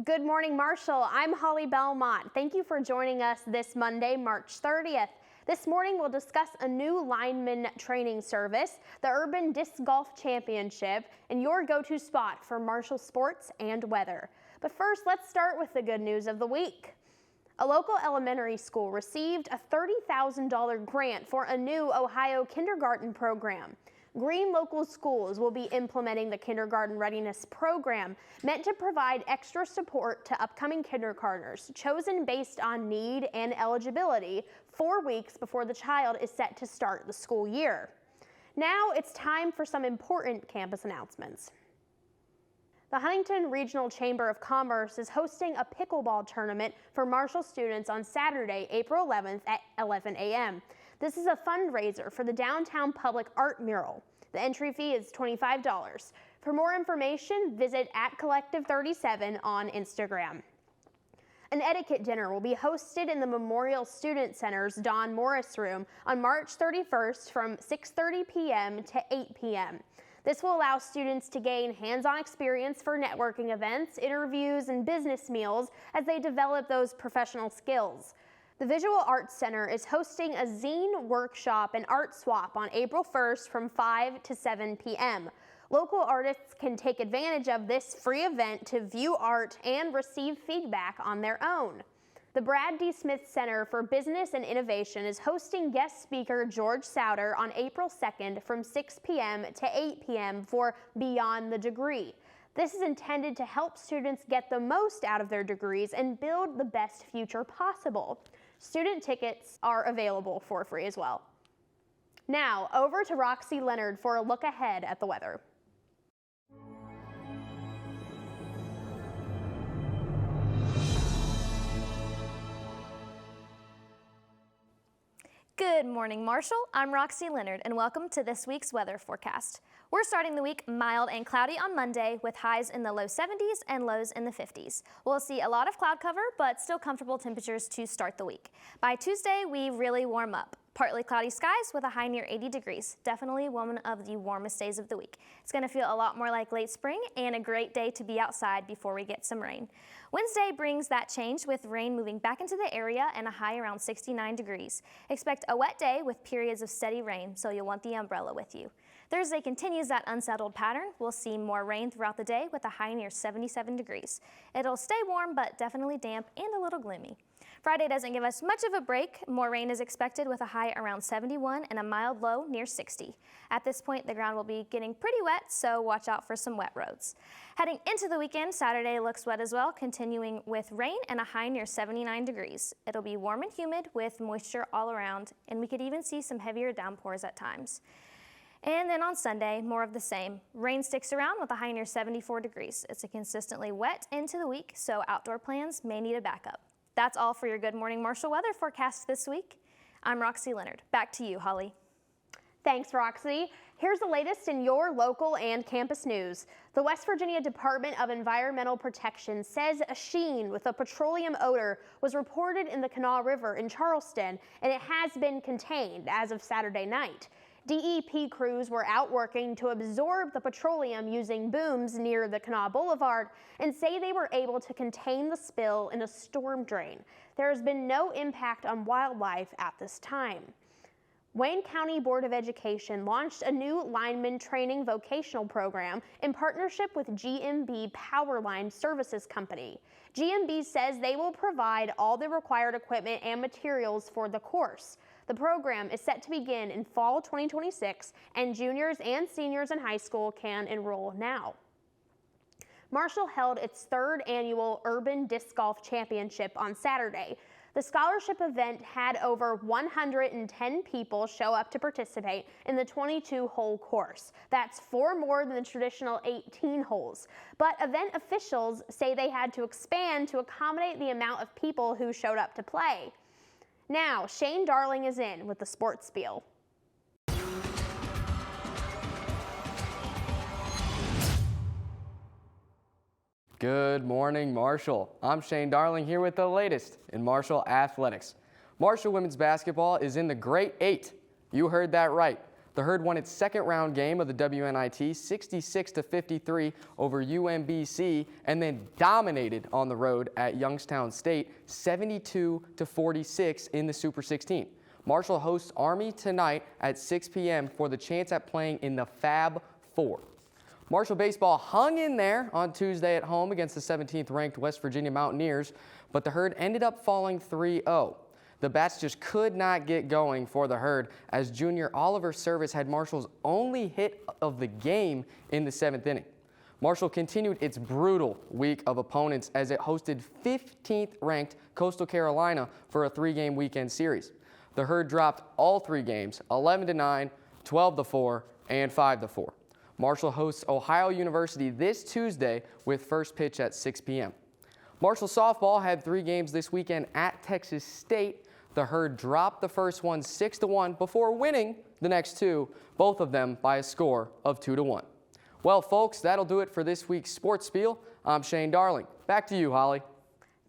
Good morning, Marshall. I'm Holly Belmont. Thank you for joining us this Monday, March 30th. This morning, we'll discuss a new lineman training service, the Urban Disc Golf Championship, and your go-to spot for Marshall sports and weather. But first, let's start with the good news of the week. A local elementary school received a $30,000 grant for a new Ohio kindergarten program. Green local schools will be implementing the Kindergarten Readiness Program, meant to provide extra support to upcoming kindergartners, chosen based on need and eligibility 4 weeks before the child is set to start the school year. Now it's time for some important campus announcements. The Huntington Regional Chamber of Commerce is hosting a pickleball tournament for Marshall students on Saturday, April 11th at 11 a.m. This is a fundraiser for the Downtown Public Art Mural. The entry fee is $25. For more information, visit @Collective37 on Instagram. An etiquette dinner will be hosted in the Memorial Student Center's Don Morris Room on March 31st from 6:30 p.m. to 8 p.m. This will allow students to gain hands-on experience for networking events, interviews, and business meals as they develop those professional skills. The Visual Arts Center is hosting a zine workshop and art swap on April 1st from 5 to 7 p.m. Local artists can take advantage of this free event to view art and receive feedback on their own. The Brad D. Smith Center for Business and Innovation is hosting guest speaker George Souter on April 2nd from 6 p.m. to 8 p.m. for Beyond the Degree. This is intended to help students get the most out of their degrees and build the best future possible. Student tickets are available for free as well. Now, over to Roxy Leonard for a look ahead at the weather. Good morning, Marshall. I'm Roxy Leonard, and welcome to this week's weather forecast. We're starting the week mild and cloudy on Monday with highs in the low 70s and lows in the 50s. We'll see a lot of cloud cover, but still comfortable temperatures to start the week. By Tuesday, we really warm up. Partly cloudy skies with a high near 80 degrees. Definitely one of the warmest days of the week. It's going to feel a lot more like late spring and a great day to be outside before we get some rain. Wednesday brings that change with rain moving back into the area and a high around 69 degrees. Expect a wet day with periods of steady rain, so you'll want the umbrella with you. Thursday continues that unsettled pattern. We'll see more rain throughout the day with a high near 77 degrees. It'll stay warm, but definitely damp and a little gloomy. Friday doesn't give us much of a break. More rain is expected with a high around 71 and a mild low near 60. At this point, the ground will be getting pretty wet, so watch out for some wet roads. Heading into the weekend, Saturday looks wet as well, continuing with rain and a high near 79 degrees. It'll be warm and humid with moisture all around, and we could even see some heavier downpours at times. And then on Sunday, more of the same. Rain sticks around with a high near 74 degrees. It's a consistently wet into the week, so outdoor plans may need a backup. That's all for your Good Morning Marshall weather forecast this week. I'm Roxy Leonard. Back to you, Holly. Thanks, Roxy. Here's the latest in your local and campus news. The West Virginia Department of Environmental Protection says a sheen with a petroleum odor was reported in the Kanawha River in Charleston, and it has been contained as of Saturday night. DEP crews were out working to absorb the petroleum using booms near the Kanawha Boulevard and say they were able to contain the spill in a storm drain. There has been no impact on wildlife at this time. Wayne County Board of Education launched a new lineman training vocational program in partnership with GMB Powerline Services Company. GMB says they will provide all the required equipment and materials for the course. The program is set to begin in fall 2026, and juniors and seniors in high school can enroll now. Marshall held its third annual Urban Disc Golf Championship on Saturday. The scholarship event had over 110 people show up to participate in the 22-hole course. That's 4 more than the traditional 18 holes. But event officials say they had to expand to accommodate the amount of people who showed up to play. Now, Shane Darling is in with the sports spiel. Good morning, Marshall. I'm Shane Darling here with the latest in Marshall athletics. Marshall women's basketball is in the Great 8. You heard that right. The Herd won its second round game of the WNIT 66-53 over UMBC and then dominated on the road at Youngstown State 72-46 in the Super 16. Marshall hosts Army tonight at 6 p.m. for the chance at playing in the Fab Four. Marshall baseball hung in there on Tuesday at home against the 17th ranked West Virginia Mountaineers, but the Herd ended up falling 3-0. The bats just could not get going for the Herd as junior Oliver Service had Marshall's only hit of the game in the 7th inning. Marshall continued its brutal week of opponents as it hosted 15th ranked Coastal Carolina for a 3-game weekend series. The Herd dropped all 3 games, 11-9, 12-4, and 5-4. Marshall hosts Ohio University this Tuesday with first pitch at 6 p.m. Marshall softball had 3 games this weekend at Texas State. The Herd dropped the first one 6-1 before winning the next 2, both of them by a score of 2-1. Well, folks, that'll do it for this week's Sports Spiel. I'm Shane Darling. Back to you, Holly.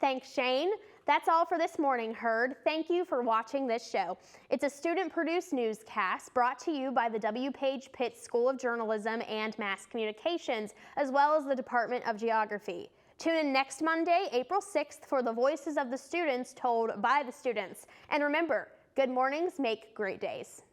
Thanks, Shane. That's all for this morning, Herd. Thank you for watching this show. It's a student-produced newscast brought to you by the W. Page Pitts School of Journalism and Mass Communications, as well as the Department of Geography. Tune in next Monday, April 6th, for the voices of the students told by the students. And remember, good mornings make great days.